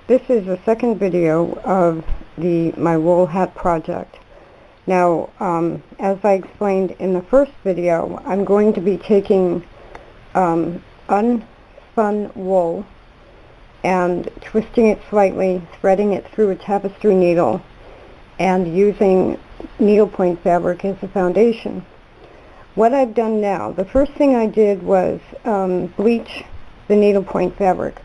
This is the second video of my wool hat project. Now, as I explained in the first video, I'm going to be taking unspun wool and twisting it slightly, threading it through a tapestry needle, and using needlepoint fabric as a foundation. What I've done now, the first thing I did was bleach the needlepoint fabric.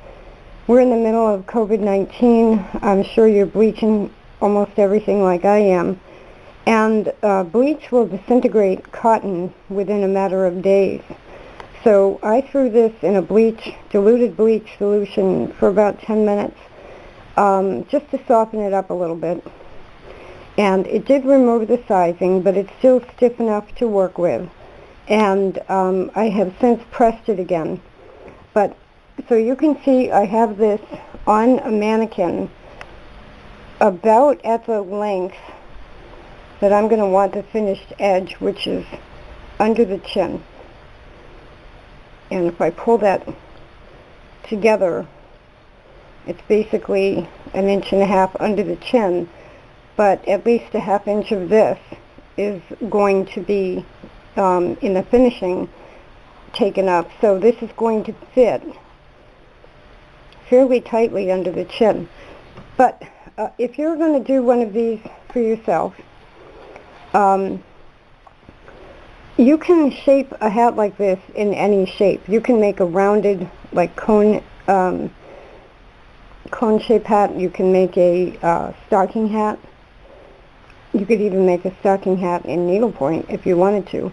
We're in the middle of COVID-19. I'm sure you're bleaching almost everything like I am. And bleach will disintegrate cotton within a matter of days. So I threw this in a diluted bleach solution for about 10 minutes, just to soften it up a little bit. And it did remove the sizing, but it's still stiff enough to work with. And I have since pressed it again. But so you can see I have this on a mannequin about at the length that I'm going to want the finished edge, which is under the chin. And if I pull that together, it's basically 1.5 inches under the chin, but at least a 1/2 inch of this is going to be in the finishing taken up. So this is going to fit fairly tightly under the chin. But if you're going to do one of these for yourself, you can shape a hat like this in any shape. You can make a rounded, like cone shape hat. You can make a stocking hat. You could even make a stocking hat in needlepoint if you wanted to.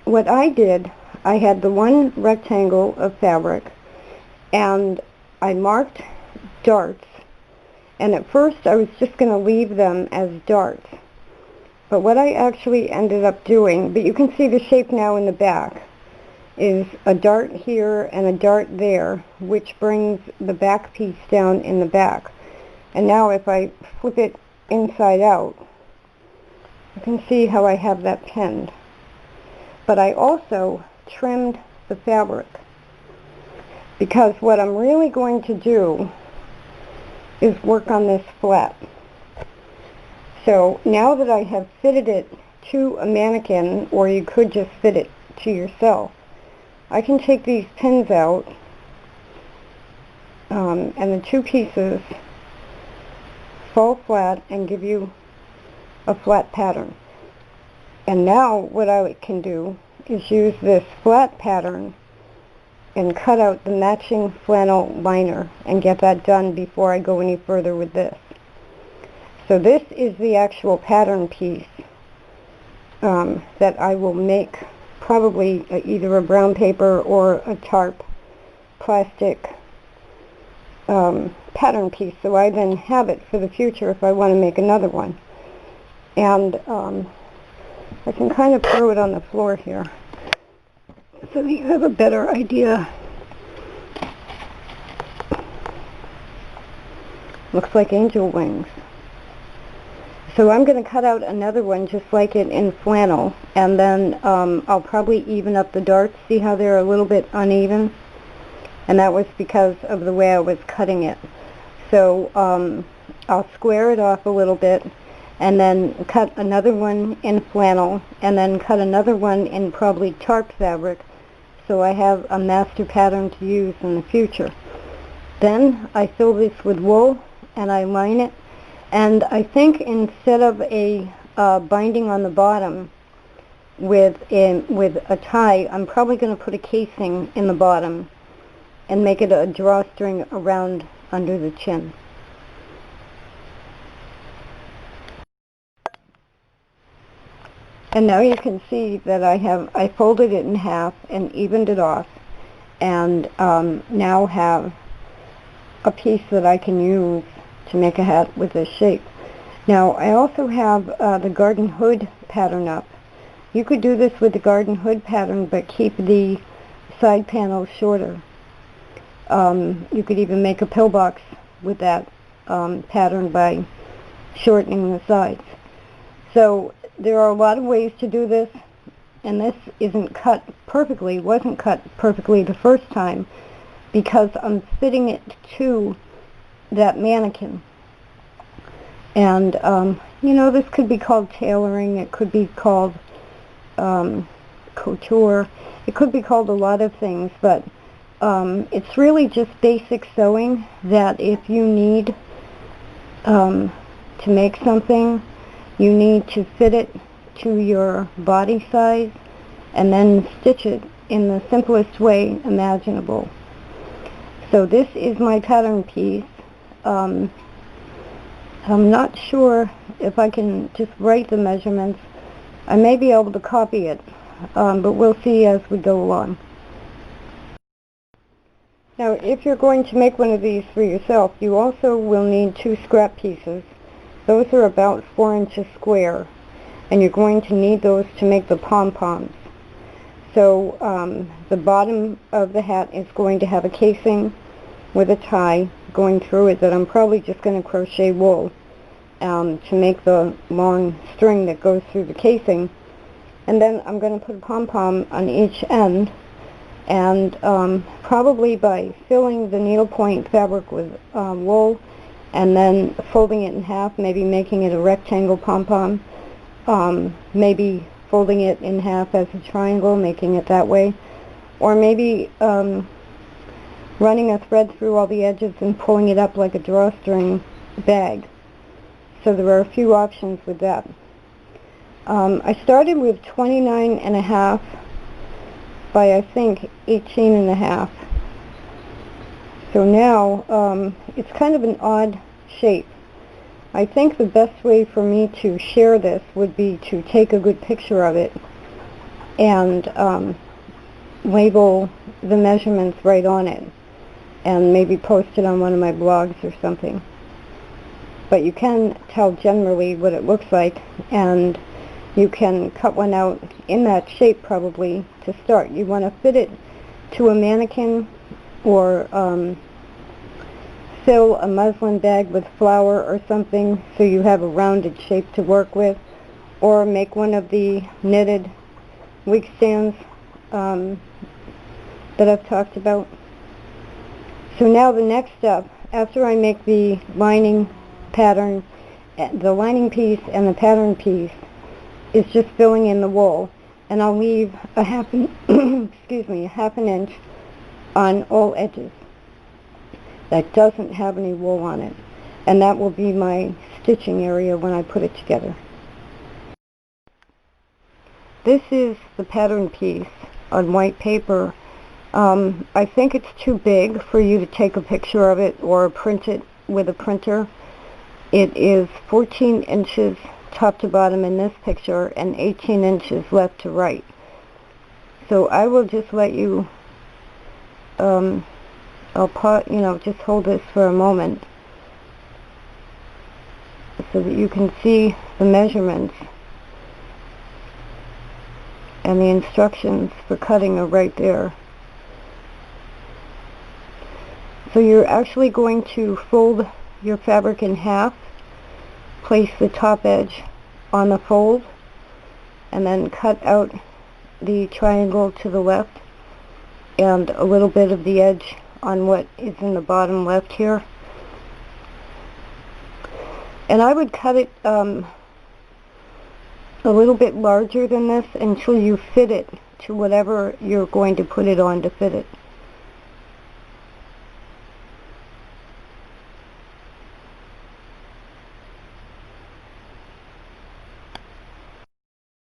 What I did, I had the one rectangle of fabric, and I marked darts. And at first I was just going to leave them as darts. But what I actually ended up doing, but you can see the shape now in the back, is a dart here and a dart there, which brings the back piece down in the back. And now if I flip it inside out, you can see how I have that pinned. But I also trimmed the fabric, because what I'm really going to do is work on this flat. So now that I have fitted it to a mannequin, or you could just fit it to yourself, I can take these pins out, and the two pieces fall flat and give you a flat pattern. And now what I can do is use this flat pattern and cut out the matching flannel liner and get that done before I go any further with this. So this is the actual pattern piece that I will make, probably either a brown paper or a tarp plastic pattern piece, so I then have it for the future if I want to make another one. And I can kind of throw it on the floor here so that you have a better idea. Looks like angel wings. So I'm going to cut out another one just like it in flannel, and then I'll probably even up the darts. See how they're a little bit uneven? And that was because of the way I was cutting it. So I'll square it off a little bit, and then cut another one in flannel, and then cut another one in probably tarp fabric, so I have a master pattern to use in the future. Then I fill this with wool, and I line it. And I think instead of a binding on the bottom with a tie, I'm probably going to put a casing in the bottom and make it a drawstring around under the chin. And now you can see that I folded it in half and evened it off, and now have a piece that I can use to make a hat with this shape. Now I also have the garden hood pattern up. You could do this with the garden hood pattern, but keep the side panels shorter. You could even make a pillbox with that pattern by shortening the sides. So there are a lot of ways to do this, and this wasn't cut perfectly the first time, because I'm fitting it to that mannequin. And, you know, this could be called tailoring, it could be called couture, it could be called a lot of things, but it's really just basic sewing that if you need to make something, you need to fit it to your body size and then stitch it in the simplest way imaginable. So this is my pattern piece. I'm not sure if I can just write the measurements. I may be able to copy it, but we'll see as we go along. Now, if you're going to make one of these for yourself, you also will need 2 scrap pieces. Those are about 4 inches square, and you're going to need those to make the pom-poms. So the bottom of the hat is going to have a casing with a tie going through it that I'm probably just going to crochet wool to make the long string that goes through the casing. And then I'm going to put a pom-pom on each end, and probably by filling the needlepoint fabric with wool and then folding it in half, maybe making it a rectangle pom-pom, maybe folding it in half as a triangle, making it that way, or maybe running a thread through all the edges and pulling it up like a drawstring bag. So there are a few options with that. I started with 29.5 by I think 18.5. So now it's kind of an odd shape. I think the best way for me to share this would be to take a good picture of it and label the measurements right on it and maybe post it on one of my blogs or something. But you can tell generally what it looks like, and you can cut one out in that shape probably to start. You want to fit it to a mannequin or fill a muslin bag with flour or something so you have a rounded shape to work with, or make one of the knitted wig stands that I've talked about. So now the next step, after I make the lining pattern, the lining piece and the pattern piece, is just filling in the wool, and I'll leave a half an excuse me, a half an inch on all edges that doesn't have any wool on it, and that will be my stitching area when I put it together. This is the pattern piece on white paper. I think it's too big for you to take a picture of it or print it with a printer. It is 14 inches top to bottom in this picture and 18 inches left to right. So I will just let you, just hold this for a moment so that you can see the measurements, and the instructions for cutting are right there. So you're actually going to fold your fabric in half, place the top edge on the fold, and then cut out the triangle to the left and a little bit of the edge on what is in the bottom left here. And I would cut it a little bit larger than this until you fit it to whatever you're going to put it on to fit it.